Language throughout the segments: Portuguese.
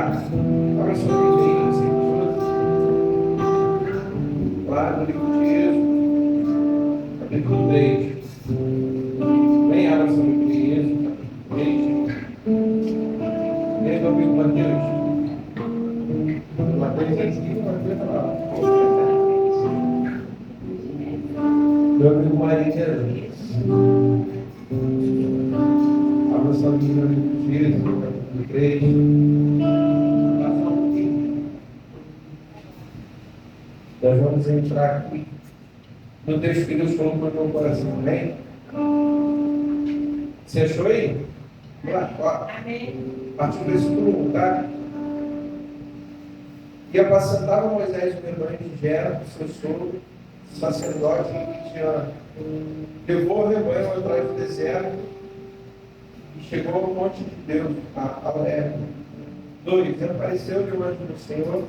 orar. Abra sua Bíblia, lá no livro de Êxodo, capítulo 3. Bem, abra sua Bíblia em Êxodo, capítulo 3. Quem é o Mateus? Mateus é aqui, Mateus é lá. Meu amigo Maria. Abra sua Bíblia no livro de Êxodo, capítulo 3. Nós vamos entrar aqui no texto que Deus colocou no meu coração, amém? Você achou aí? Lá. Amém. A partir do versículo 1, tá? E apacentava Moisés o rebanho de Jetro, seu sogro, sacerdote midiano. Levou o rebanho ao entrar do deserto e chegou ao monte de Deus, a Horebe. 2. Apareceu-lhe o anjo do Senhor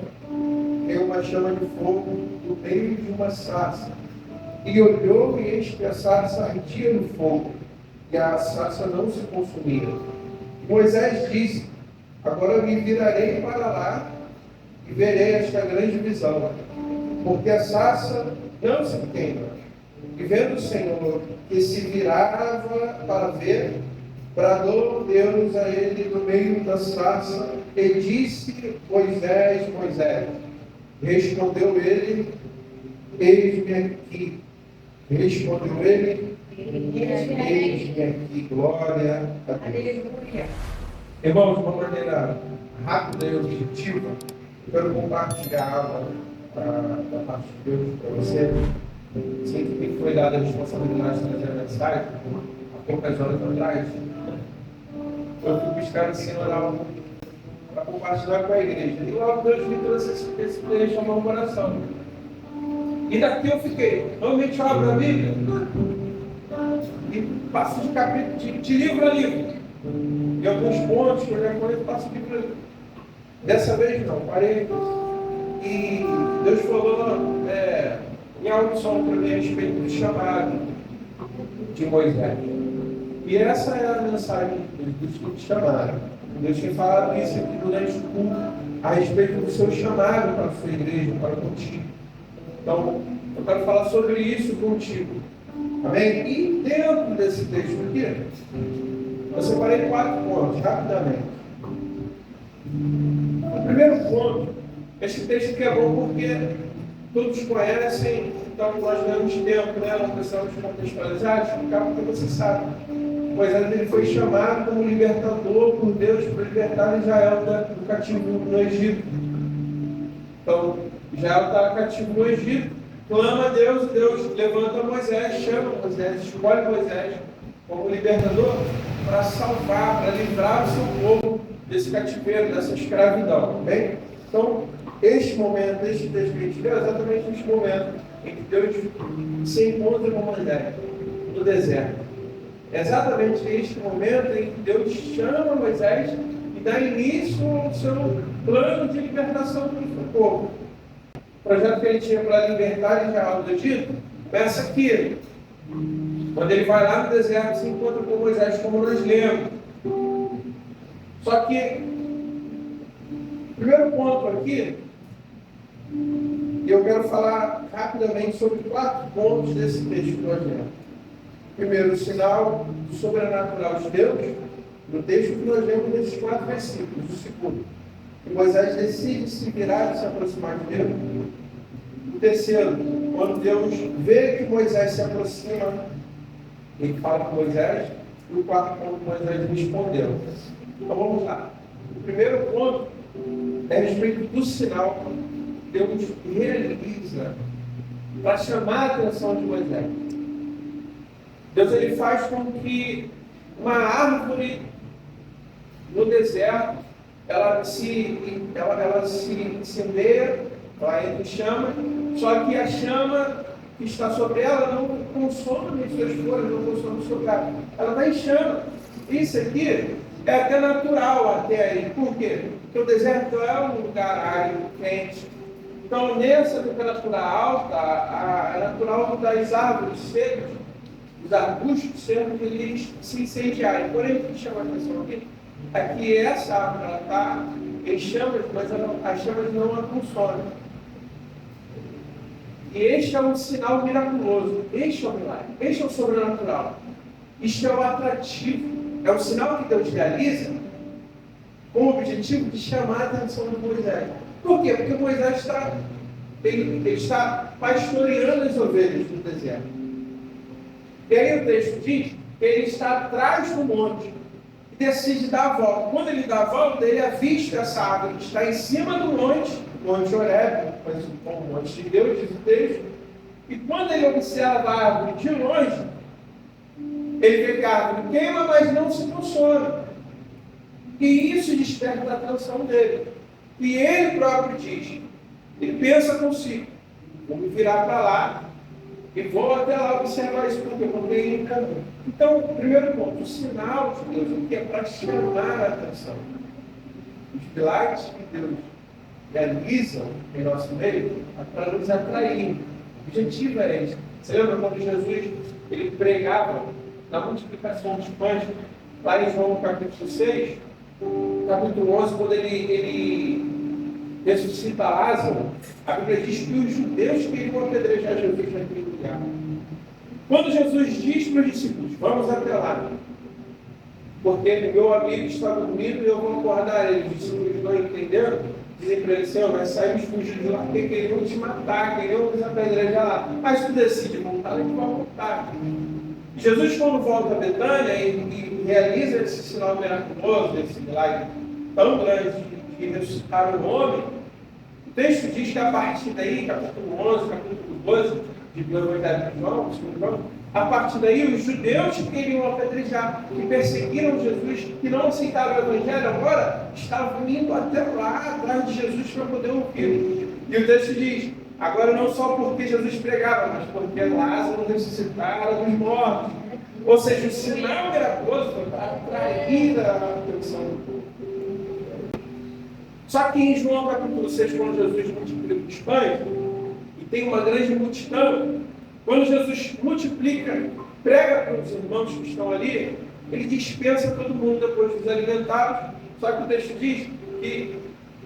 em uma chama de fogo do meio de uma sarça. E olhou, e eis que a sarça ardia no fogo, e a sarça não se consumia. Moisés disse: agora me virarei para lá e verei esta grande visão, porque a sarça não se queima. E vendo o Senhor que se virava para ver, bradou Deus a ele no meio da sarça e disse: Moisés, Moisés. Respondeu ele: eis-me aqui. Respondeu ele: eis-me aqui. Glória a Deus. Irmãos, de uma maneira rápida e objetiva, eu quero compartilhar algo da parte de Deus para você. Sei que me foi dada a responsabilidade de trazer a mensagem há poucas horas atrás. Eu fui buscar ensinar algo para compartilhar com a igreja. E logo Deus me trouxe esse trecho ao meu coração. E daqui eu fiquei. Normalmente eu abro a Bíblia e passo de capítulo, de livro a livro. E alguns pontos, qualquer coisa, eu passo de livro a livro. Dessa vez não, parei. E Deus falou em audição para mim a respeito do chamado de Moisés. E essa é a mensagem do chamado. Deus tinha falado isso aqui durante o culto, a respeito do seu chamado para a sua igreja, para contigo. Então, eu quero falar sobre isso contigo. Amém? E dentro desse texto aqui, eu separei 4 pontos, rapidamente. O primeiro ponto, esse texto aqui é bom porque todos conhecem, então nós ganhamos tempo, né? Nós precisamos contextualizar, explicar porque você sabe. Moisés ele foi chamado como libertador por Deus para libertar Israel do cativo no Egito. Então, Israel está cativo no Egito, clama a Deus, Deus levanta Moisés, chama Moisés, escolhe Moisés como libertador para salvar, para livrar o seu povo desse cativeiro, dessa escravidão. Bem? Então, este momento, este texto que a gente leu, é exatamente este momento em que Deus se encontra com Moisés no deserto. É exatamente este momento em que Deus chama Moisés e dá início ao seu plano de libertação do seu povo. O projeto que ele tinha para libertar Israel do Egito começa aqui. Quando ele vai lá no deserto, se encontra com Moisés, como nós lemos. Só que, o primeiro ponto aqui, eu quero falar rapidamente sobre 4 pontos desse texto que nós lemos. Primeiro, o sinal sobrenatural de Deus, no texto que nós lemos nesses 4 versículos. O segundo, que Moisés decide se virar e se aproximar de Deus. O terceiro, quando Deus vê que Moisés se aproxima, ele fala com Moisés. E o 4º ponto, Moisés respondeu. Então vamos lá. O primeiro ponto é a respeito do sinal que Deus realiza para chamar a atenção de Moisés. Deus ele faz com que uma árvore no deserto ela se incendeia, ela entra em chama, só que a chama que está sobre ela não consome as suas folhas, não consome o seu galho. Ela está em chama. Isso aqui é até natural até aí. Por quê? Porque o deserto é um lugar árido, quente. Então, nessa temperatura alta, é natural das árvores secas, os arbustos secos, eles se incendiarem. Porém, o que chama a atenção aqui é que essa árvore está Tem chamas, mas as chamas não a consomem. E este é um sinal miraculoso. Este é o milagre. Este é o sobrenatural. Isto é o atrativo. É um sinal que Deus realiza com o objetivo de chamar a atenção de Moisés. Por quê? Porque Moisés ele está pastoreando as ovelhas no deserto. E aí o texto diz que ele está atrás do monte e decide dar a volta. Quando ele dá a volta, ele avista essa árvore que está em cima do monte Horebe, conhecido como monte de Deus, diz o texto. E quando ele observa a árvore de longe, ele vê que a árvore queima, mas não se consome. E isso desperta a atenção dele. E ele próprio diz, ele pensa consigo, vou me virar para lá e vou até lá observar isso, porque eu não tenho em comum. Então, primeiro ponto, o sinal de Deus aqui é para chamar a atenção. Os milagres que Deus realiza em nosso meio é para nos atrair. O objetivo é esse. Você lembra quando Jesus ele pregava na multiplicação dos pães, lá em João capítulo 6, capítulo 11, quando ele ressuscita Lázaro, a Bíblia diz que os judeus queriam apedrejar Jesus naquele lugar. Quando Jesus diz para os discípulos, vamos até lá, porque meu amigo está dormindo e eu vou acordar ele. Os discípulos não entendendo, dizem para ele, Senhor, nós saímos fugindo de lá porque queriam te matar, queriam nos apedrejar lá. Mas tu decide voltar, a gente vai voltar. Jesus, quando volta a Betânia e realiza esse sinal miraculoso, esse milagre tão grande de ressuscitar um homem, o texto diz que a partir daí, capítulo 11, capítulo 12, de Evangelho de João, a partir daí os judeus que queriam apedrejar, que perseguiram Jesus, que não aceitaram o Evangelho, agora estavam indo até lá atrás de Jesus para poder ouvir. E o texto diz, agora não só porque Jesus pregava, mas porque Lázaro ressuscitara dos mortos. Ou seja, o sinal miraculoso foi para atrair a atenção do povo. Só que em João capítulo 6, quando Jesus multiplica os pães, e tem uma grande multidão, quando Jesus multiplica, prega para os irmãos que estão ali, ele dispensa todo mundo depois dos alimentados. Só que o texto diz que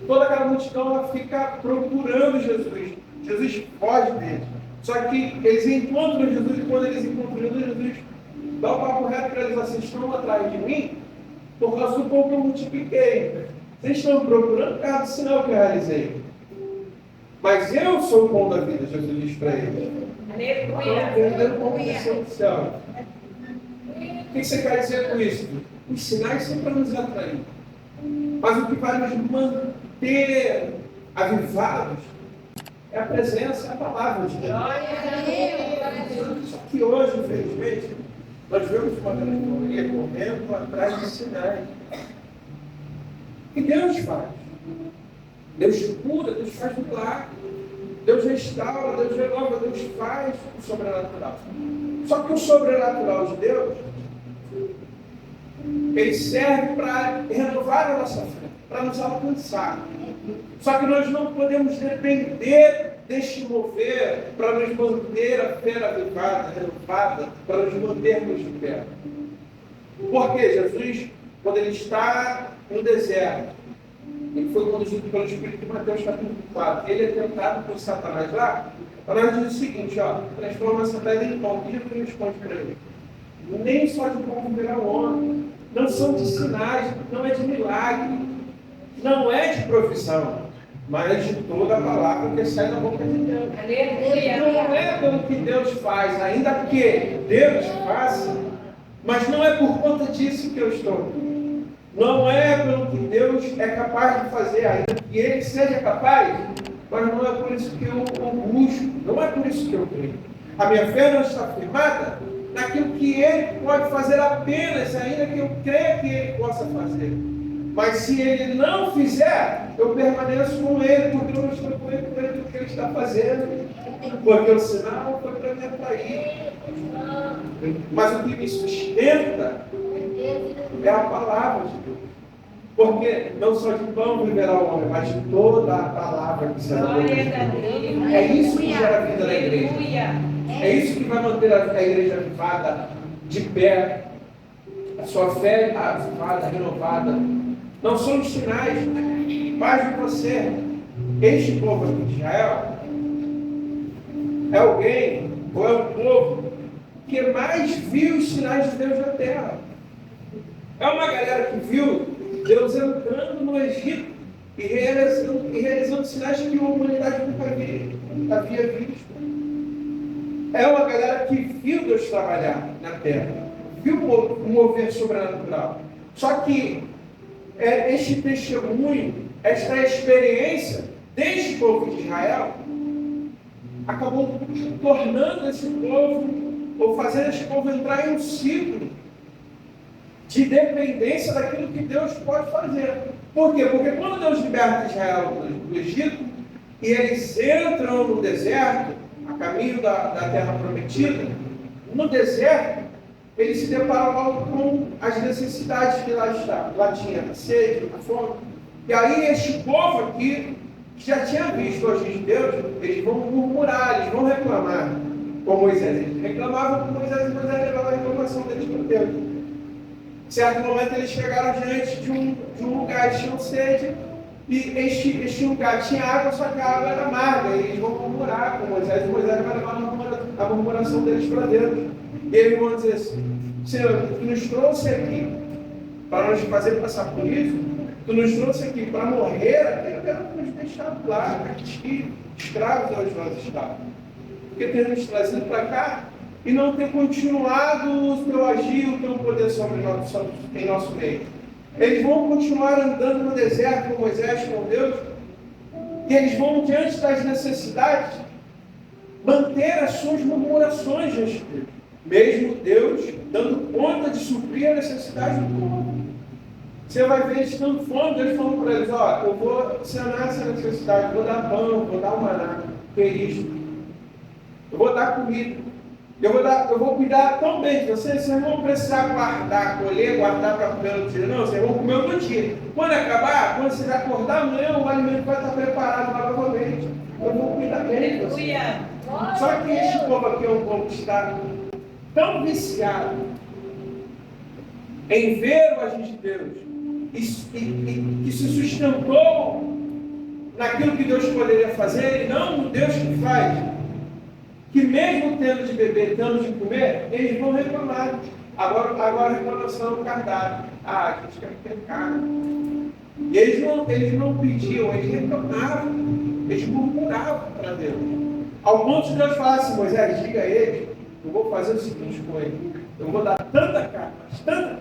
toda aquela multidão ela fica procurando Jesus. Jesus foge deles. Só que eles encontram Jesus, e quando eles encontram Jesus dá o papo reto para eles, vocês estão atrás de mim por causa do pão que eu multipliquei. Vocês estão procurando por causa do sinal que eu realizei. Mas eu sou o pão da vida, Jesus diz para eles. Aleluia! O que você quer dizer com isso? Os sinais são para nos atrair. Mas o que vai nos manter avivados é a presença, é a palavra de Deus. Só que hoje, infelizmente, nós vemos uma grande maioria correndo atrás de sinais. O que Deus faz? Deus cura, Deus faz milagre, Deus restaura, Deus renova, Deus faz o sobrenatural. Só que o sobrenatural de Deus, ele serve para renovar a nossa fé, para nos alcançar. Só que nós não podemos depender deste mover para nos manter a fé avivada, renovada, para nos mantermos de pé. Porque Jesus, quando ele está no deserto, ele foi conduzido pelo Espírito de Mateus capítulo 4, ele é tentado por Satanás lá. Satanás diz o seguinte, transforma essa pedra em pão. E Jesus responde para ele, nem só de pão viverá o homem, não são de sinais, não é de milagre, não é de profissão, mas de toda a palavra que sai da boca de Deus. Não é pelo que Deus faz, ainda que Deus faça, mas não é por conta disso que eu estou. Não é pelo que Deus é capaz de fazer, ainda que Ele seja capaz, mas não é por isso que eu busco, não é por isso que eu creio. A minha fé não está firmada naquilo que Ele pode fazer apenas, ainda que eu creia que Ele possa fazer. Mas se Ele não fizer, eu permaneço com Ele, porque eu não estou com Ele por aquilo que Ele está fazendo. Porque o sinal foi para me atrair. Mas o que me sustenta é a palavra de Deus. Porque não só de pão viverá o homem, mas de toda a palavra que sai da boca de Deus. É isso que gera a vida da igreja. É isso que vai manter a igreja avivada de pé, a sua fé avivada, renovada, Não são os sinais. Mas você, este povo aqui de Israel, é alguém, ou é um povo, que mais viu os sinais de Deus na terra. É uma galera que viu Deus entrando no Egito e realizando sinais que a humanidade nunca havia visto. É uma galera que viu Deus trabalhar na terra, viu o mover sobrenatural. Só que este testemunho, esta experiência deste povo de Israel, acabou tornando esse povo, ou fazendo esse povo entrar em um ciclo de dependência daquilo que Deus pode fazer. Por quê? Porque quando Deus liberta Israel do Egito, e eles entram no deserto, a caminho da terra prometida, no deserto, eles se deparam logo com as necessidades que lá tinha, a sede, a fome. E aí este povo aqui, que já tinha visto o agir de Deus, eles vão murmurar, eles vão reclamar com Moisés. Eles reclamavam com Moisés e Moisés levava a reclamação deles para Deus. Em certo momento eles chegaram diante de um lugar, eles tinham sede, e este lugar tinha água, só que a água era amarga, e eles vão murmurar com Moisés, e Moisés vai levar a murmuração deles para Deus. E eles vão dizer assim: Senhor, tu nos trouxe aqui para nos fazer passar por isso, tu nos trouxe aqui para morrer, aqui não quero nos deixar lá, aqui, escravos onde nós estávamos. Porque ter nos trazido para cá e não ter continuado o teu agir, o teu poder em nosso meio. Eles vão continuar andando no deserto com Moisés, com Deus, e eles vão, diante das necessidades, manter as suas murmurações diante de Deus. Mesmo Deus dando conta de suprir a necessidade do povo. Você vai ver eles tendo fome, Deus falando para eles: ó, eu vou sanar essa necessidade, vou dar pão, vou dar um maná, que é isto. Eu vou dar comida. Eu vou cuidar tão bem de vocês não vão precisar colher, guardar para comer no dia. Não, vocês vão comer no dia. Quando acabar, quando vocês acordar amanhã, o alimento vai estar preparado lá novamente. Eu vou cuidar bem de vocês. Só que este povo aqui é um povo que está tão viciado em ver o agir de Deus e se sustentou naquilo que Deus poderia fazer e não no Deus que faz, que mesmo tendo de beber, tendo de comer, eles vão reclamar. Agora a reclamação é no cardápio. A gente quer ter carne. E eles não pediam, eles reclamavam, eles murmuravam para Deus. Ao ponto de Deus falar assim: Moisés, diga a eles, eu vou fazer o seguinte com ele: eu vou dar tanta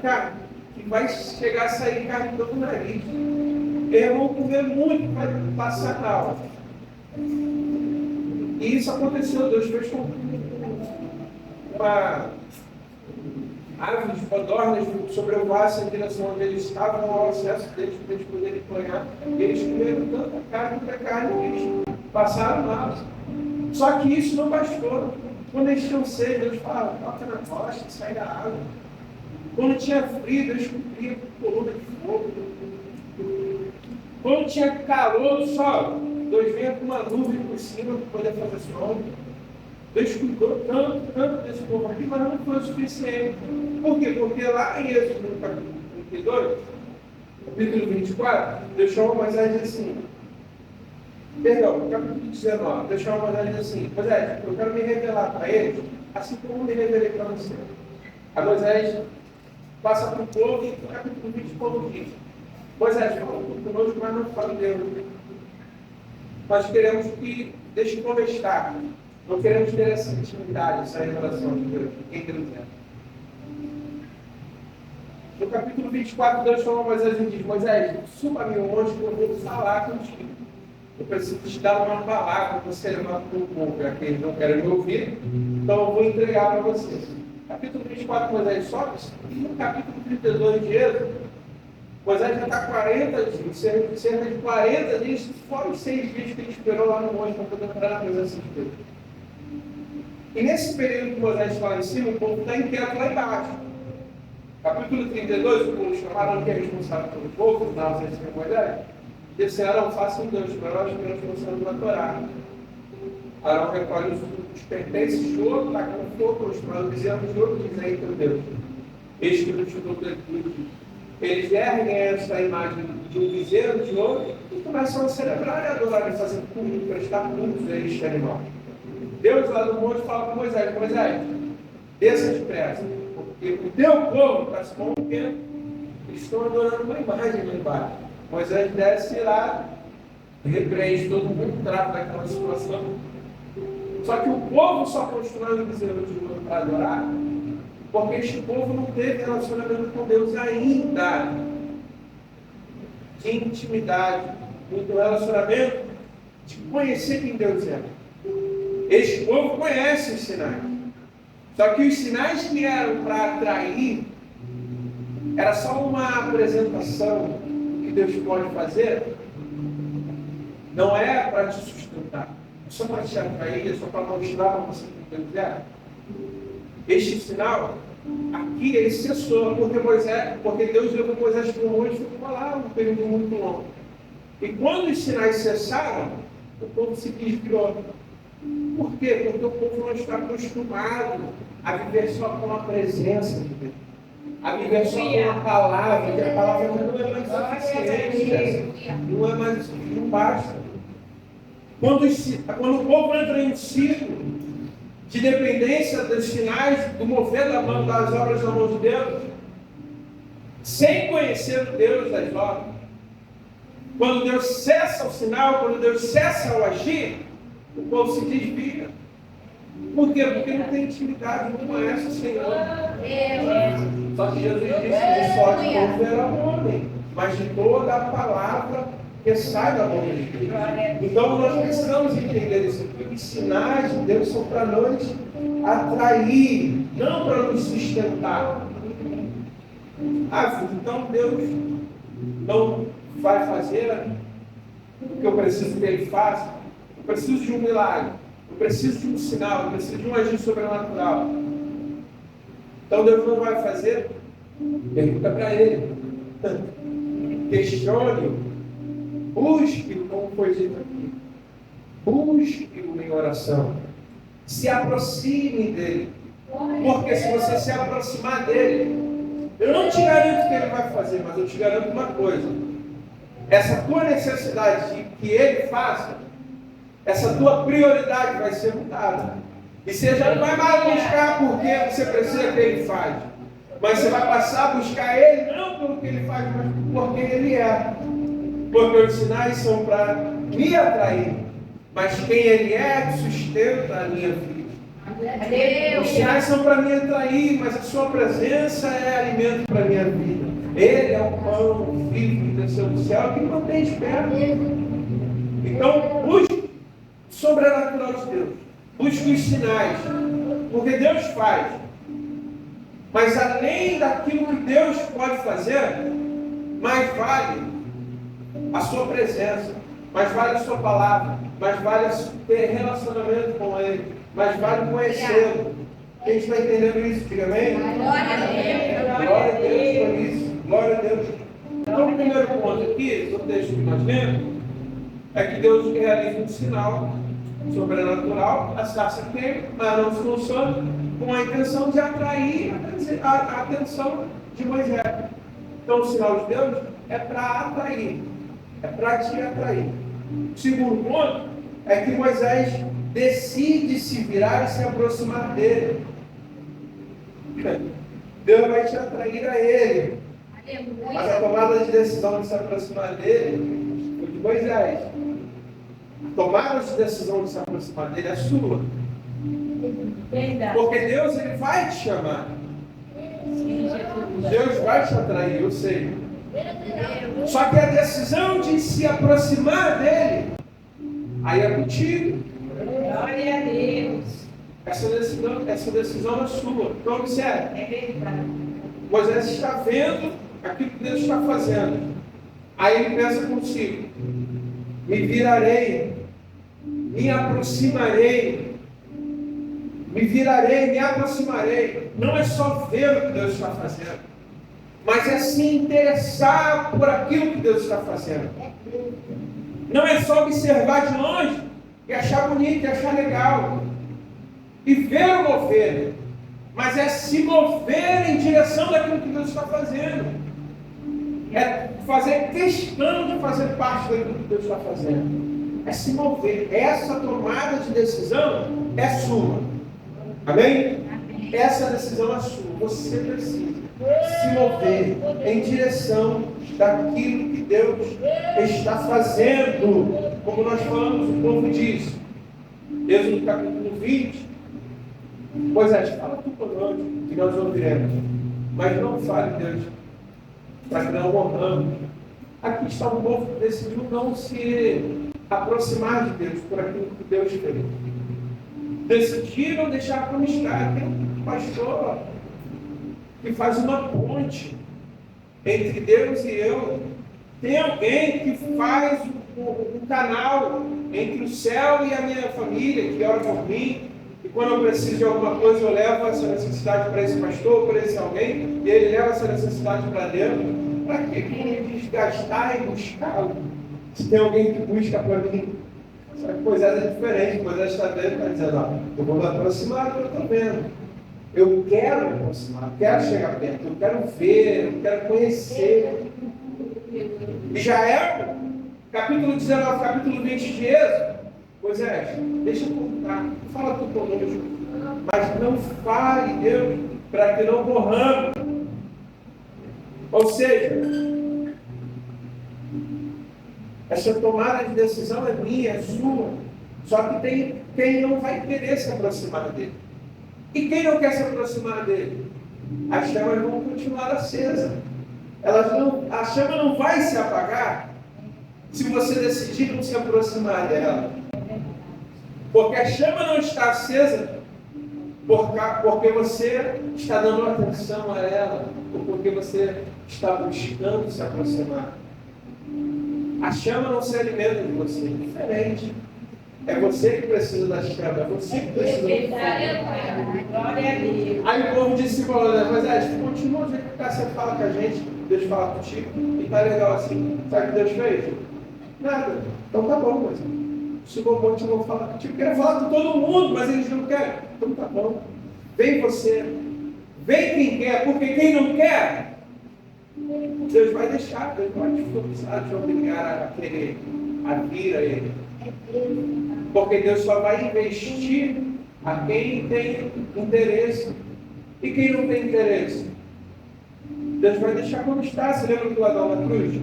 carne, que vai chegar a sair carne do nariz. Eles vão comer muito para passar na hora. E isso aconteceu. Deus fez com uma árvore de codornas sobrevoasse em direção onde eles estavam, ao acesso deles, para eles poderem planhar. E eles comeram tanta carne, que eles passaram mal. Só que isso não bastou. Quando eles tinham sede, Deus falava: toca na rocha, sai da água. Quando tinha frio, Deus cobria com coluna de fogo. Quando tinha calor do sol, Deus vinha com uma nuvem por cima para poder fazer sombra. Deus cuidou tanto desse povo aqui, mas não foi o suficiente. Por quê? Porque lá em Êxodo, no capítulo 32, capítulo 24, Deus chama Moisés e diz assim, perdão, capítulo 19, Deus chama Moisés e diz assim: Moisés, eu quero me revelar para eles, assim como me revelei para você. A Moisés passa para o povo e no capítulo 20 o povo diz: Moisés, fala conosco, mas não fala Deus. Nós queremos que deixe conversar. Não queremos ter essa intimidade, essa revelação de Deus, de quem Deus é. No capítulo 24, Deus chama Moisés e diz: Moisés, suba-me um monte que eu vou falar contigo. Eu preciso te dar uma palavra para você levar para o povo, já que eles não querem me ouvir, então eu vou entregar para vocês. Capítulo 24, Moisés sobe, e no capítulo 32 de Êxodo, Moisés já está 40 dias, cerca de 40 dias, fora os 6 dias que ele esperou lá no monte para poder entrar na presença de Deus. E nesse período que Moisés está lá em cima, o povo está inquieto lá embaixo. Capítulo 32, o povo chamaram que é responsável pelo povo, na ausência de Moisés, e disse: Arão, faça um Deus para nós que nós possamos adorar. Arão recolhe os pertences de ouro, está com fogo, os bezerros de ouro, diz aí teu Deus. Eis que eu te dou eles erguem essa imagem de um bezerro de ouro e começam a celebrar e adorar e fazer culto, prestar cultos a este animal. Deus lá no monte fala com Moisés: Moisés, desça depressa, porque o teu povo está se corrompendo, eles estão adorando uma imagem lá embaixo. Moisés desce lá, repreende todo mundo, trata daquela situação. Só que o povo só constrói o bezerro de ouro para adorar, porque este povo não teve relacionamento com Deus ainda, de intimidade, do relacionamento, de conhecer quem Deus é. Este povo conhece os sinais. Só que os sinais que eram para atrair, era só uma apresentação que Deus pode fazer, não é para te sustentar, é só para te atrair, é só para mostrar para você quem Deus é. Este sinal, aqui ele cessou, porque Deus levou Moisés para o monte e ficou lá um período muito longo. E quando os sinais cessaram, o povo se desviou. Por quê? Porque o povo não está acostumado a viver só com a presença de Deus, a viver só com a palavra, que a palavra não é mais suficiente, não é mais, não basta. Quando o povo entra em um ciclo de dependência dos sinais, do mover da mão, das obras da mão de Deus, sem conhecer o Deus das obras, quando Deus cessa o sinal, quando Deus cessa o agir, o povo se desvia. Por quê? Porque não tem intimidade, não conhece o Senhor. Só que Jesus disse que só de mover ao homem, mas de toda a palavra que sai da boca de Deus. Então nós precisamos entender isso, que os sinais de Deus são para nos atrair, não para nos sustentar. Então Deus não vai fazer o que eu preciso que Ele faça. Eu preciso de um milagre, eu preciso de um sinal, eu preciso de um agir sobrenatural. Então Deus não vai fazer. Pergunta para Ele. Questione, busque-o, como foi dito aqui. Busque-o em oração. Se aproxime dele. Porque se você se aproximar dele, eu não te garanto que ele vai fazer, mas eu te garanto uma coisa. Essa tua necessidade de que ele faça, essa tua prioridade vai ser mudada. E você já não vai mais buscar porque você precisa que ele faz. Mas você vai passar a buscar ele não pelo que ele faz, mas porque ele é. Porque os sinais são para me atrair. Mas quem ele é sustenta a minha vida. Os sinais são para me atrair, mas a sua presença é alimento para a minha vida. Ele é o pão vivo que desceu do céu que me mantém de pé. Então, busque o sobrenatural de Deus. Busque os sinais. Porque Deus faz. Mas além daquilo que Deus pode fazer, mais vale a sua presença, mais vale a sua palavra, mais vale ter relacionamento com Ele, mais vale conhecê-lo. Quem está entendendo isso? Diga amém? Glória a Deus. Glória a Deus por isso. Glória a Deus. Então, o primeiro ponto aqui, do texto que nós lemos, é que Deus realiza um sinal sobrenatural, a sarça queima, mas não funciona, com a intenção de atrair a atenção de Moisés. Então, o sinal de Deus é para atrair, é para te atrair. O segundo ponto é que Moisés decide se virar e se aproximar dele. Deus vai te atrair a ele. Mas a tomada de decisão de se aproximar dele foi de Moisés. A tomada de decisão de se aproximar dele é sua. Porque Deus ele vai te chamar. Deus vai te atrair, eu sei. Só que a decisão de se aproximar dele, aí é contigo. Glória a Deus. Essa decisão é sua. Então observe. É verdade. Moisés está vendo aquilo que Deus está fazendo. Aí ele pensa consigo: me virarei, me aproximarei, me aproximarei. Não é só ver o que Deus está fazendo, mas é se interessar por aquilo que Deus está fazendo. Não é só observar de longe e achar bonito, e achar legal, e ver o mover, mas é se mover em direção daquilo que Deus está fazendo. É fazer questão de fazer parte daquilo que Deus está fazendo. É se mover. Essa tomada de decisão é sua. Amém? Essa decisão é sua. Você precisa se mover em direção daquilo que Deus está fazendo. Como nós falamos, o povo diz. Êxodo capítulo 20. Moisés, fala tu conosco, que nós ouviremos. Mas não fale, Deus, para que não morramos. Aqui está um povo que decidiu não se aproximar de Deus por aquilo que Deus fez. Decidiram deixar para estar. Tem um pastor que faz uma ponte entre Deus e eu. Tem alguém que faz um canal entre o céu e a minha família, que ora por mim. E quando eu preciso de alguma coisa, eu levo essa necessidade para esse pastor, para esse alguém, e ele leva essa necessidade para Deus. Para quê? Para me desgastar e buscá-lo. Se tem alguém que busca para mim. Só que Moisés é diferente. Moisés está vendo e está dizendo, ó, eu vou me aproximar, eu estou vendo. Eu quero me aproximar, eu quero chegar perto, eu quero ver, eu quero conhecer. E já é capítulo 19, capítulo 20 de Êxodo. Moisés, deixa eu contar, fala tu conosco, mas não fale, Deus, para que não morramos. Ou seja, essa tomada de decisão é minha, é sua. Só que tem quem não vai querer se aproximar dele. E quem não quer se aproximar dele? As chamas vão continuar acesas. A chama não vai se apagar se você decidir não se aproximar dela. Porque a chama não está acesa porque você está dando atenção a ela, ou porque você está buscando se aproximar. A chama não se alimenta de você, é diferente. É você que precisa da chama, é você que precisa do fogo. Glória a Deus. Aí o povo disse, mas continua do jeito que você fala com a gente, Deus fala contigo, e tá legal assim. Sabe o que Deus fez? Nada. Então tá bom, mas chegou bom, eu vou falar contigo. Eu quero falar com todo mundo, mas eles não querem. Então tá bom. Vem você. Vem quem quer, porque quem não quer, Deus vai deixar, Deus vai te forçar, te obrigar a querer, a vir a Ele. Porque Deus só vai investir a quem tem interesse. E quem não tem interesse? Deus vai deixar como está. Você lembra do ladrão na cruz?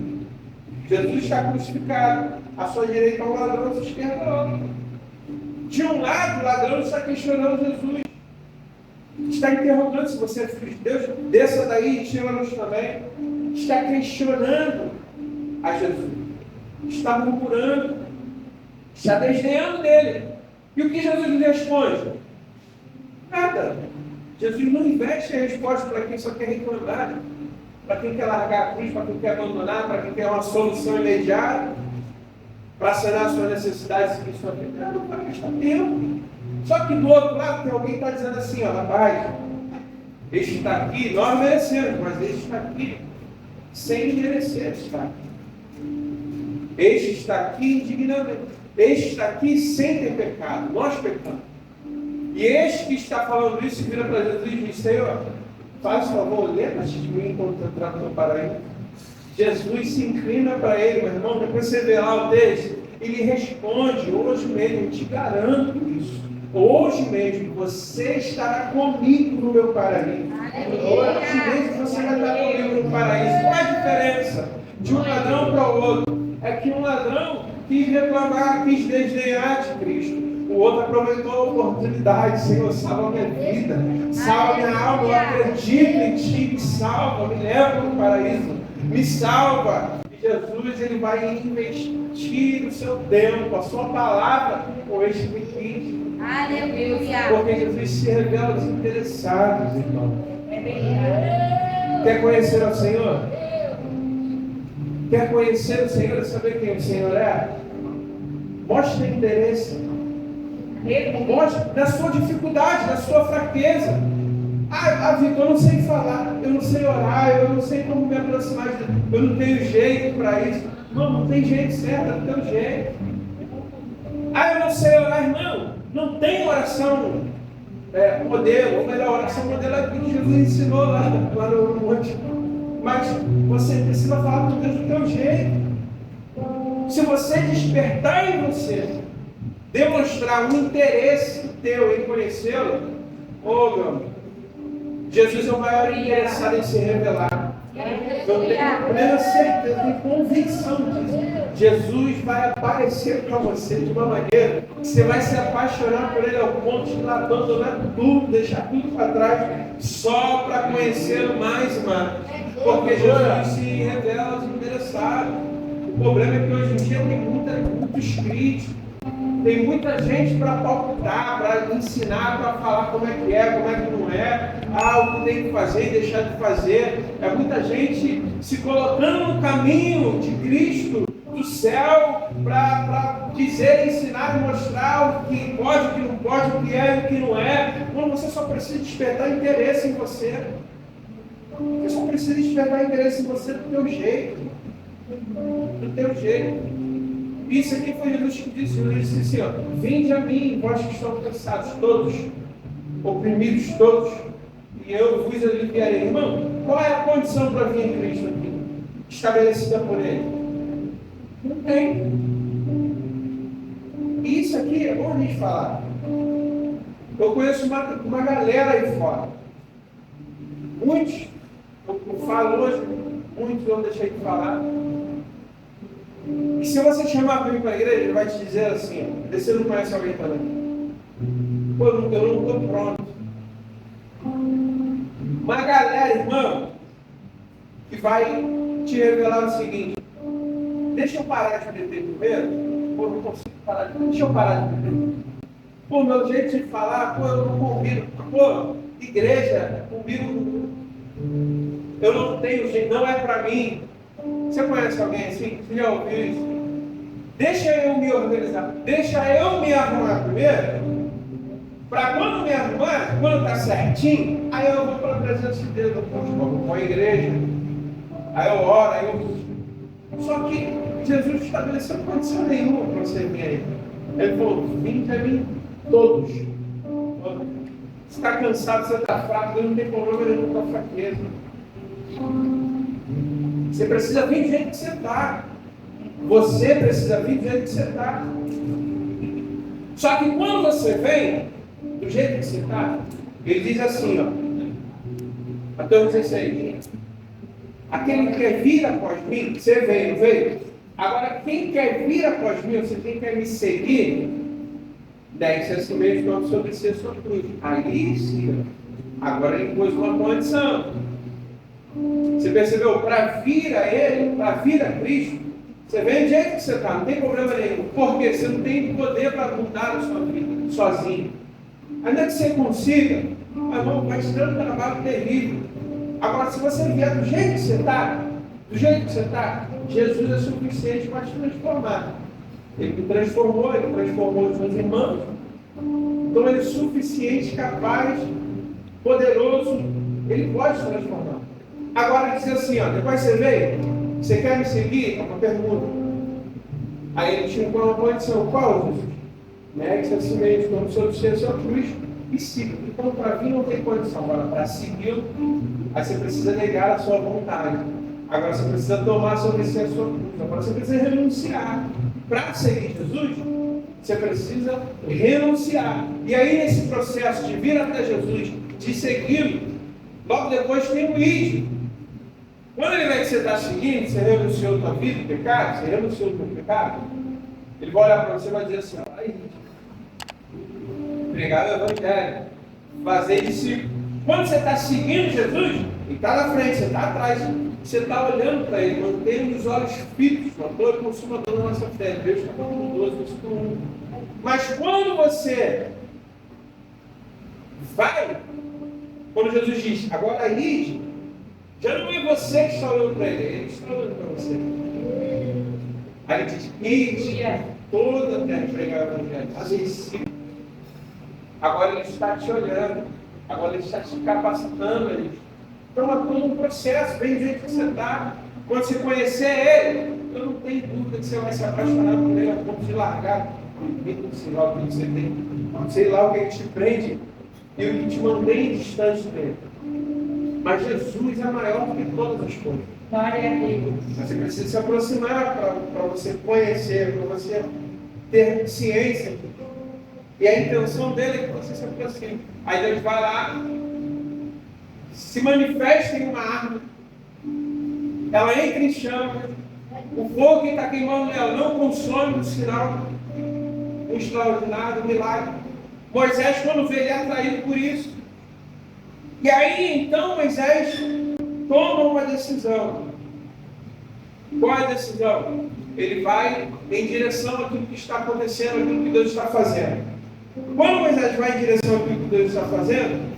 Jesus está crucificado. À sua direita ao ladrão, à sua esquerda ao outro. De um lado, o ladrão está questionando Jesus. Está interrogando se você é filho de Deus. Desça daí e tira-nos também. Está questionando a Jesus. Está murmurando. Está desdenhando dele. E o que Jesus lhe responde? Nada. Jesus não investe a resposta para quem só quer reclamar, para quem quer largar a cruz, para quem quer abandonar, para quem quer uma solução imediata, para sanar suas necessidades e sua vida. Não vai gastar tempo. Só que do outro lado tem alguém que está dizendo assim, ó, rapaz, este está aqui, nós merecemos, mas este está aqui sem merecer estar. Este está aqui indignamente. Este está aqui sem ter pecado. Nós pecamos. E este que está falando isso vira para Jesus e diz, Senhor, faz favor, lembra-te de mim quando eu entrar no teu paraíso. Jesus se inclina para ele, meu irmão, depois você vê lá o texto, ele responde, hoje mesmo, eu te garanto isso. Hoje mesmo, você estará comigo no meu paraíso. Hoje mesmo você vai estar comigo no paraíso. Qual a diferença de um ladrão para o outro? É que um ladrão quis reclamar, quis desdenhar de Cristo. O outro aproveitou a oportunidade. Senhor, salva a minha vida, salva a minha alma, eu acredito em Ti, me salva, me leva para o paraíso, me salva. E Jesus, Ele vai investir o seu tempo, a sua palavra, com este me quis. Aleluia. Porque Jesus se revela aos interessados, irmão. Quer conhecer o Senhor? Quer conhecer o Senhor e saber quem o Senhor é? Mostre interesse. Mostre na sua dificuldade, na sua fraqueza. Vitor, eu não sei falar, eu não sei orar, eu não sei como me aproximar de Deus, eu não tenho jeito para isso. Não tem jeito certo, não tem jeito. Eu não sei orar, irmão. Não tem oração modelo, ou melhor, oração modelo é o que Jesus ensinou lá no monte. Mas você precisa falar com Deus do teu jeito. Se você despertar em você, demonstrar um interesse teu em conhecê-lo, ô meu amigo, Jesus é o maior interessado em se revelar. Eu tenho plena certeza, tenho convicção disso. Jesus vai aparecer para você de uma maneira que você vai se apaixonar por ele ao ponto de abandonar tudo, deixar tudo para trás, só para conhecê-lo mais e mais. Porque Jesus se revela aos interessados. O problema é que hoje em dia tem muitos críticos, tem muita gente para pautar, para ensinar, para falar como é, como é que não é, o que tem que fazer e deixar de fazer. É muita gente se colocando no caminho de Cristo, do céu, para dizer, ensinar e mostrar o que pode, o que não pode, o que é e o que não é. Quando você só precisa despertar interesse em você. Você só precisa despertar interesse em você do teu jeito. Do teu jeito. Isso aqui foi Jesus que disse. Ele disse assim, vinde a mim, vós que estão cansados, todos, oprimidos todos, e eu vos aliviarei. Irmão, qual é a condição para vir em Cristo aqui? Estabelecida por Ele? Não tem. Isso aqui é bom a gente falar. Eu conheço uma galera aí fora. Muitos, eu falo hoje, muitos eu deixei de falar. E se você chamar para vir para a igreja, ele vai te dizer assim, você não conhece alguém também. Pô, eu não estou pronto. Uma galera, irmão, que vai te revelar o seguinte, deixa eu parar de beber primeiro. Pô, eu não consigo parar de beber. Deixa eu parar de beber. Pô, meu jeito de falar, pô, eu não combino. Pô, igreja, comigo, eu não tenho jeito, não é para mim. Você conhece alguém assim? Você já ouviu isso? Deixa eu me organizar. Deixa eu me arrumar primeiro. Para quando me arrumar, quando está certinho, aí eu vou para a presença de Deus. Eu vou para a igreja. Aí eu oro, aí eu... Só que Jesus estabeleceu condição nenhuma para você vir aí. Ele falou, vinde a mim todos. Você está cansado, você está fraco, Deus não tem problema nenhum com a fraqueza. Você precisa vir do jeito que você está. Você precisa vir do jeito que você está. Só que quando você vem do jeito que você está, ele diz assim, Mateus 16, aquele que quer vir após mim, você veio, não veio? Agora, quem quer vir após mim, ou seja, quem quer me seguir, deve-se a si mesmo quando obedecer a sua cruz. Aí sim, agora ele pôs uma condição. Você percebeu? Para vir a Ele, para vir a Cristo, você vem do jeito que você está, não tem problema nenhum. Porque você não tem poder para mudar a sua vida sozinho. Ainda que você consiga, mas vai te dando um trabalho terrível. Agora, se você vier do jeito que você está, Jesus é suficiente para te transformar. Ele me transformou, ele transformou os meus irmãos. Então ele é suficiente, capaz, poderoso, ele pode transformar. Agora ele diz assim, depois você veio, você quer me seguir? É uma pergunta. Aí ele tinha uma condição, qual, Jesus? Negue-se a si mesmo, como se eu dissesse ao cruz e siga. Então para vir não tem condição, agora para segui-lo, aí você precisa negar a sua vontade. Agora você precisa tomar sobre si a sua cruz. Agora você precisa renunciar. Para seguir Jesus, você precisa renunciar. E aí nesse processo de vir até Jesus, de segui-lo, logo depois tem o id. Quando ele vê que você está seguindo, você renunciou a tua vida, o pecado, você renunciou o teu pecado, ele vai olhar para você e vai dizer assim, aí, pregar o evangelho, fazer discípulo. Quando você está seguindo Jesus, ele está na frente, você está atrás, você está olhando para ele, mantendo os olhos fixos, o autor e consumador da nossa fé. Deus está falando 12, versículo 1. Mas quando você vai, quando Jesus diz, agora ide, já não é você que está olhando para ele, ele está olhando para você. Aí ele diz, ide toda a terra pregar o evangelho, fazer discípulo. Agora ele está te olhando, agora ele está te capacitando. Então é todo um processo, bem do jeito que você está. Quando você conhecer ele, eu não tenho dúvida que você vai se apaixonar por ele a ponto de largar sei lá o que você tem, sei lá o que te prende e o que te mantém distante dele. Mas Jesus é maior do que todas as coisas. Glória a Deus. Você precisa se aproximar para você conhecer, para você ter ciência. E a intenção dele é que você se aproxime. Aí Deus vai lá, se manifesta em uma árvore, ela entra em chama, o fogo que está queimando nela não consome, um sinal, um extraordinário, um milagre. Moisés, quando vê, ele é atraído por isso. E aí, então, Moisés toma uma decisão. Qual é a decisão? Ele vai em direção àquilo que está acontecendo, àquilo que Deus está fazendo. Quando Moisés vai em direção àquilo que Deus está fazendo,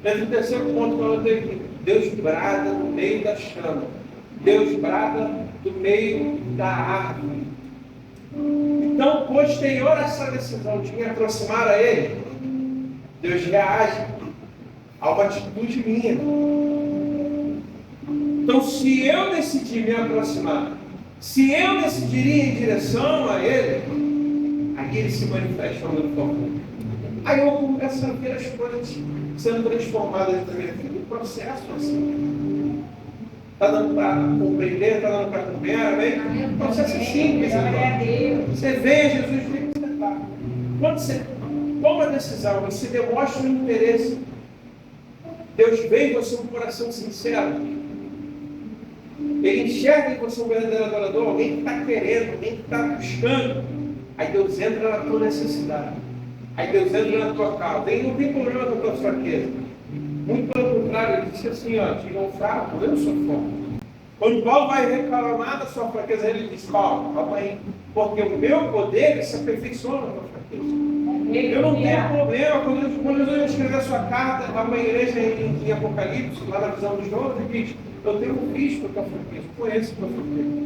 entra o terceiro ponto que eu anotei aqui. Deus brada no meio da chama. Deus brada do meio da árvore. Então, posterior a essa decisão de me aproximar a Ele, Deus reage a uma atitude minha. Então, se eu decidir me aproximar, se eu decidir ir em direção a Ele, aí Ele se manifesta ao meu favor. Aí eu começo a ver as coisas sendo transformadas na minha vida. Um processo assim. Está dando para compreender, está dando para comer, amém? O processo é simples. Glória a Deus. Você vê Jesus, vê que você está. Quando você toma a decisão, você demonstra um interesse. Deus vê em você um coração sincero. Ele enxerga em você um verdadeiro adorador, alguém que está querendo, alguém que está buscando. Aí Deus entra na tua necessidade. Aí Deus entra na tua causa. Ele não tem problema com a tua fraqueza. Muito pelo contrário, ele disse assim, ó, digam fraco, eu sou forte. Quando Paulo vai reclamar da sua fraqueza, ele diz, Paulo, calma aí, porque o meu poder se aperfeiçoa na tua fraqueza. Eu não tenho problema, quando Jesus escrever a sua carta lá para a igreja em Apocalipse, lá na visão de João, ele diz, eu tenho visto a tua fraqueza, conheço a tua fraqueza.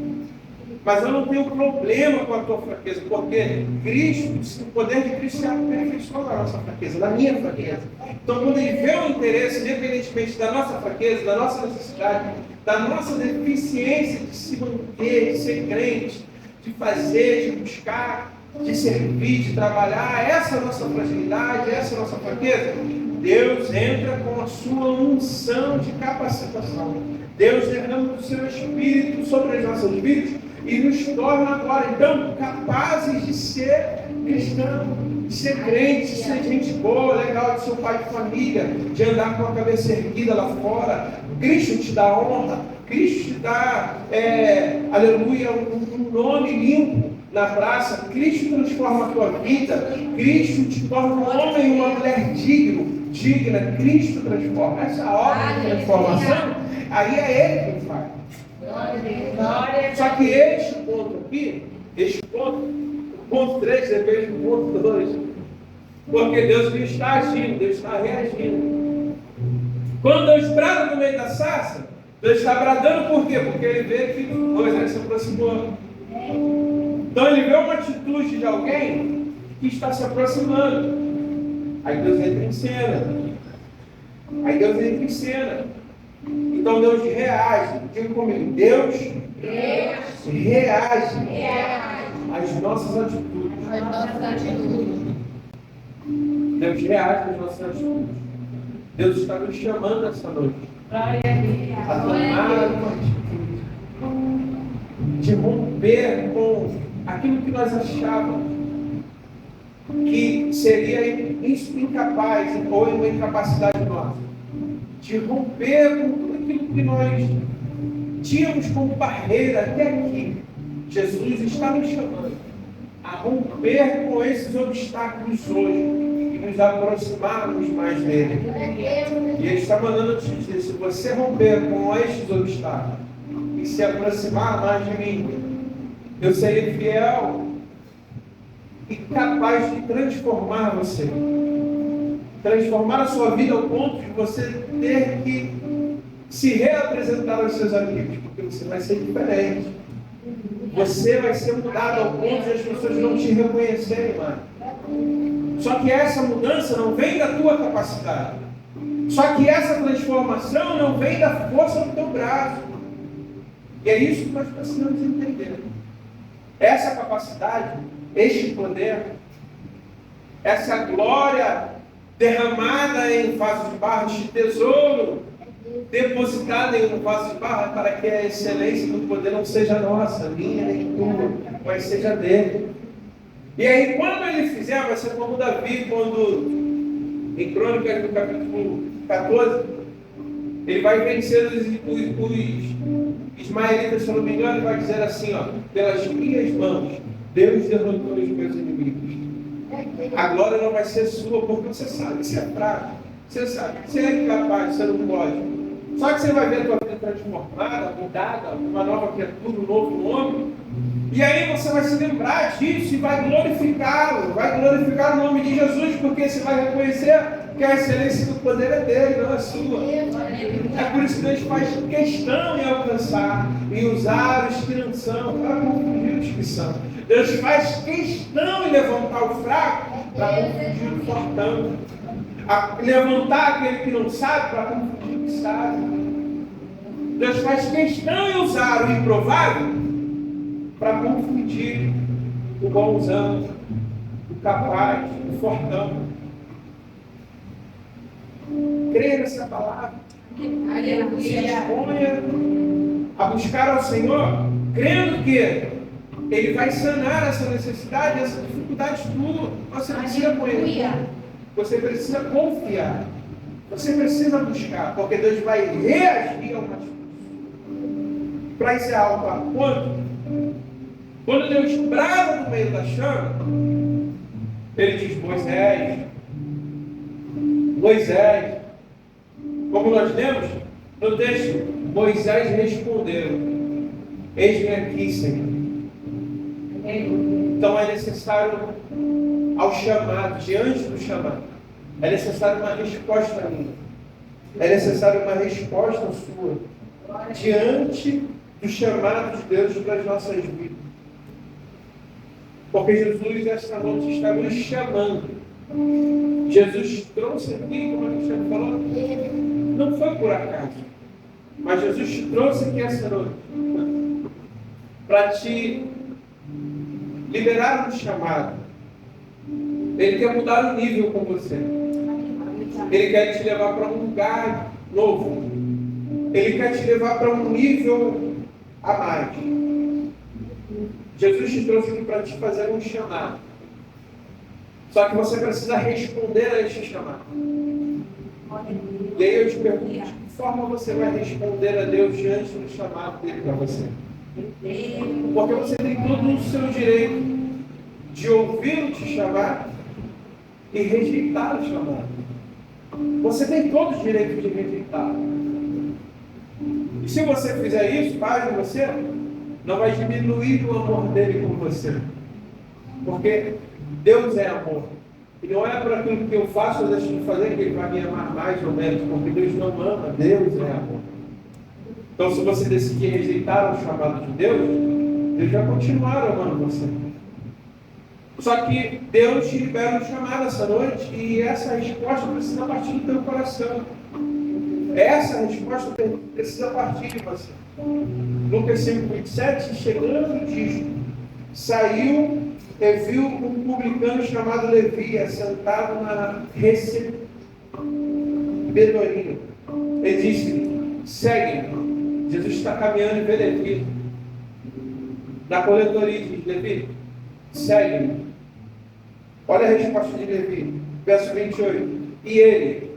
Mas eu não tenho problema com a tua fraqueza, porque Cristo, o poder de Cristo se aperfeiçoa na nossa fraqueza, na minha fraqueza. Então, quando Ele vê o interesse, independentemente da nossa fraqueza, da nossa necessidade, da nossa deficiência de se manter, de ser crente, de fazer, de buscar, de servir, de trabalhar, essa é a nossa fragilidade, essa é a nossa fraqueza, Deus entra com a sua unção de capacitação. Deus derrama o seu Espírito sobre as nossas vidas e nos torna agora, então, capazes de ser cristãos, de ser crentes, de ser gente boa, legal, de ser um pai de família, de andar com a cabeça erguida lá fora. Cristo te dá honra, Cristo te dá, aleluia, um nome limpo na praça. Cristo transforma a tua vida, Cristo te torna um homem e uma mulher digna. Cristo transforma. Essa obra de transformação, aí é Ele quem faz. Só que este ponto aqui, o ponto 3 depende do ponto 2. Porque Deus não está agindo, Deus está reagindo. Quando Deus brada no meio da sarça, Deus está bradando por quê? Porque Ele vê que Moisés se aproximou. Então Ele vê uma atitude de alguém que está se aproximando. Aí Deus entra em cena. Então Deus reage. Diga comigo, Deus reage às nossas atitudes. Deus reage às nossas atitudes. Deus está nos chamando essa noite a tomar uma atitude de romper com aquilo que nós achávamos que seria incapaz ou uma incapacidade nossa, de romper com tudo aquilo que nós tínhamos como barreira até aqui. Jesus está nos chamando a romper com esses obstáculos hoje e nos aproximarmos mais dele. E Ele está mandando te dizer, se você romper com estes obstáculos e se aproximar mais de mim, eu serei fiel e capaz de transformar você. Transformar a sua vida ao ponto de você ter que se reapresentar aos seus amigos, porque você vai ser diferente. Você vai ser mudado ao ponto de as pessoas não te reconhecerem mais. Só que essa mudança não vem da tua capacidade. Só que essa transformação não vem da força do teu braço. E é isso que nós precisamos entender. Essa capacidade, este poder, essa glória derramada em vaso de barro, este tesouro depositada em um vaso de barro para que a excelência do poder não seja nossa, minha nem tua, mas seja dele. E aí, quando ele fizer, vai ser como Davi, quando, em Crônicas, no capítulo 14, ele vai vencer os ismaelitas, se eu não me engano, ele vai dizer assim, ó, pelas minhas mãos, Deus derrotou os meus inimigos. A glória não vai ser sua, porque você sabe que você é fraco, você sabe que você é incapaz, você não pode. Só que você vai ver a tua vida transformada, mudada, uma nova criatura, um novo nome. E aí você vai se lembrar disso e vai glorificá-lo, vai glorificar o nome de Jesus, porque você vai reconhecer que a excelência do poder é dele, não é sua. É por isso que Deus faz questão em alcançar e usar os que não são para confundir os que são. Deus faz questão em levantar o fraco para confundir o fortão. Levantar aquele que não sabe para confundir o que sabe. Deus faz questão em usar o improvável para confundir o bonzão, o capaz, o fortão. Creia nessa palavra. Se disponha a buscar ao Senhor, crendo que Ele vai sanar essa necessidade, essa dificuldade tua. Você precisa conhecer. Você precisa confiar. Você precisa buscar, porque Deus vai reagir ao mais difícil. Para encerrar o papo, quando Deus brava no meio da chama, Ele diz: Moisés, como nós lemos no texto, Moisés respondeu: eis-me aqui, Senhor. Então é necessário ao chamado, diante do chamado, é necessário uma resposta minha, é necessário uma resposta sua, diante do chamado de Deus para as nossas vidas. Porque Jesus, esta noite, está nos chamando. Jesus trouxe aqui, como a gente já falou, não foi por acaso, mas Jesus te trouxe aqui esta noite para te liberar do chamado. Ele quer mudar o nível com você. Ele quer te levar para um lugar novo. Ele quer te levar para um nível a mais. Jesus te trouxe aqui para te fazer um chamado. Só que você precisa responder a este chamado. E aí eu te pergunto, de que forma você vai responder a Deus diante do chamado dele para você? Porque você tem todo o seu direito de ouvi-lo te chamar e rejeitar o chamado. Você tem todo o direito de rejeitar. E se você fizer isso, pai, você não vai diminuir o amor dele por você. Porque Deus é amor. E não é por aquilo que eu faço ou deixo de fazer que Ele vai me amar mais ou menos. Porque Deus não ama, Deus é amor. Então, se você decidir rejeitar o chamado de Deus, Deus vai continuar amando você. Só que Deus te libera um chamado essa noite e essa resposta precisa partir do teu coração. Essa resposta precisa partir de você. Lucas 5:27, chegando, diz: saiu e viu um publicano chamado Levi assentado na recebedoria. Ele disse: segue-me. Jesus está caminhando e vê Levi na coletoria, diz: Levi, segue-me. Olha a resposta de Levi, verso 28. E ele,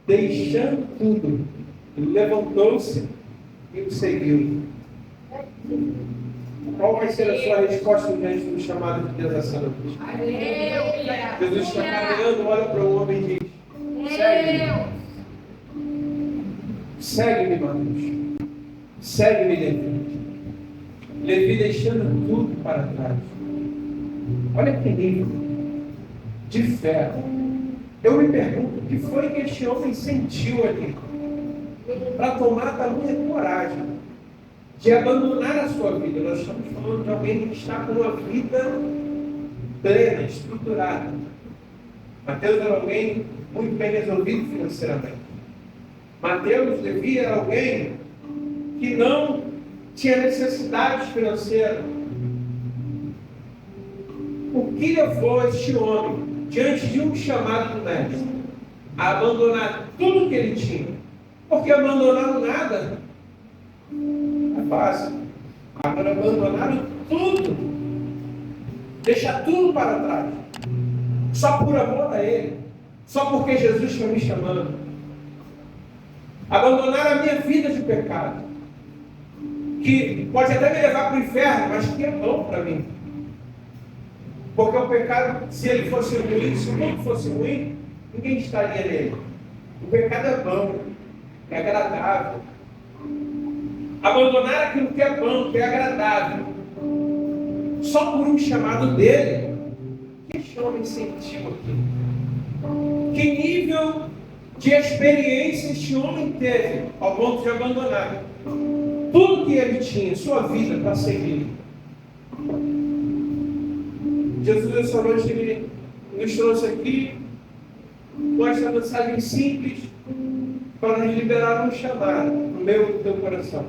deixando tudo, levantou-se e o seguiu. Qual vai ser a sua resposta diante do chamado de Deus essa noite? Jesus está caminhando, olha para o homem e diz: segue-me. Segue-me, Marcos. Segue-me, Levi. Levi deixando tudo para trás. Olha que nível de fé. Eu me pergunto, o que foi que este homem sentiu ali para tomar tamanha coragem de abandonar a sua vida? Nós estamos falando de alguém que está com uma vida plena, estruturada. Mateus era alguém muito bem resolvido financeiramente. Mateus, Levi, era alguém que não tinha necessidades financeiras. O que levou este homem, diante de um chamado do mestre, a abandonar tudo que ele tinha Porque abandonaram nada. É fácil. Agora abandonaram tudo. Deixar tudo para trás. Só por amor a Ele. Só porque Jesus está me chamando. Abandonar a minha vida de pecado. Que pode até me levar para o inferno, mas que é bom para mim. Porque o pecado, se ele fosse ruim, se o mundo fosse ruim, ninguém estaria nele. O pecado é bom, é agradável. Abandonar aquilo que é bom, que é agradável, só por um chamado dele. Que homem sentiu aqui? Que nível de experiência este homem teve ao ponto de abandonar tudo que ele tinha, sua vida, para seguir? Jesus, essa noite, ele nos trouxe aqui com essa mensagem simples para nos liberar um chamado no meio do teu coração.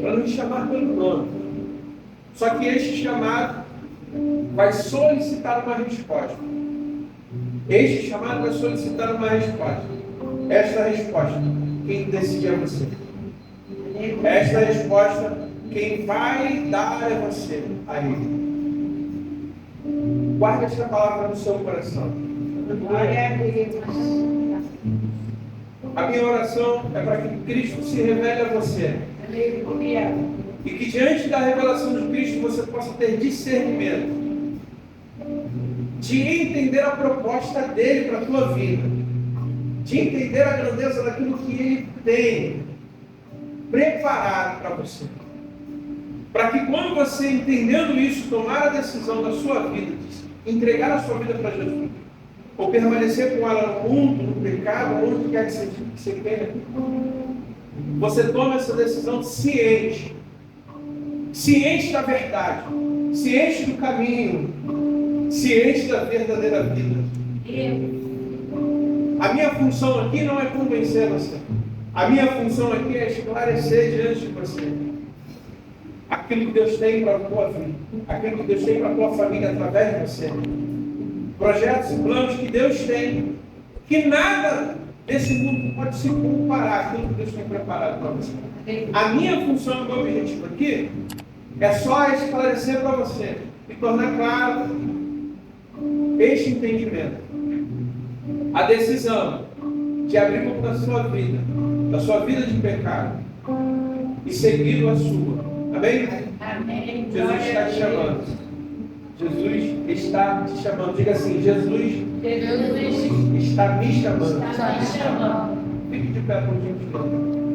Para nos chamar pelo nome. Só que este chamado vai solicitar uma resposta. Este chamado vai solicitar uma resposta. Esta resposta, quem decide é você. Esta resposta, quem vai dar é você, a Ele. Guarde esta palavra no seu coração. Glória a Deus. A minha oração é para que Cristo se revele a você. Aleluia. E que diante da revelação de Cristo você possa ter discernimento. De entender a proposta dele para a tua vida. De entender a grandeza daquilo que ele tem preparado para você. Para que quando você, entendendo isso, tomar a decisão da sua vida, de entregar a sua vida para Jesus, ou permanecer com ela no mundo, no pecado, onde quer que você queira, você toma essa decisão ciente da verdade, ciente do caminho, ciente da verdadeira vida. A minha função aqui não é convencer você. A minha função aqui é esclarecer diante de você aquilo que Deus tem para a tua vida, aquilo que Deus tem para a tua família através de você. Projetos e planos que Deus tem, que nada desse mundo pode se comparar àquilo que Deus tem preparado para você. A minha função e meu objetivo aqui é só esclarecer para você e tornar claro este entendimento. A decisão de abrir mão da sua vida de pecado e seguir a sua. Amém? Amém. Jesus está te chamando. Jesus está te chamando. Diga assim: Jesus está me chamando. Está me chamando. Fique de pé por gentileza.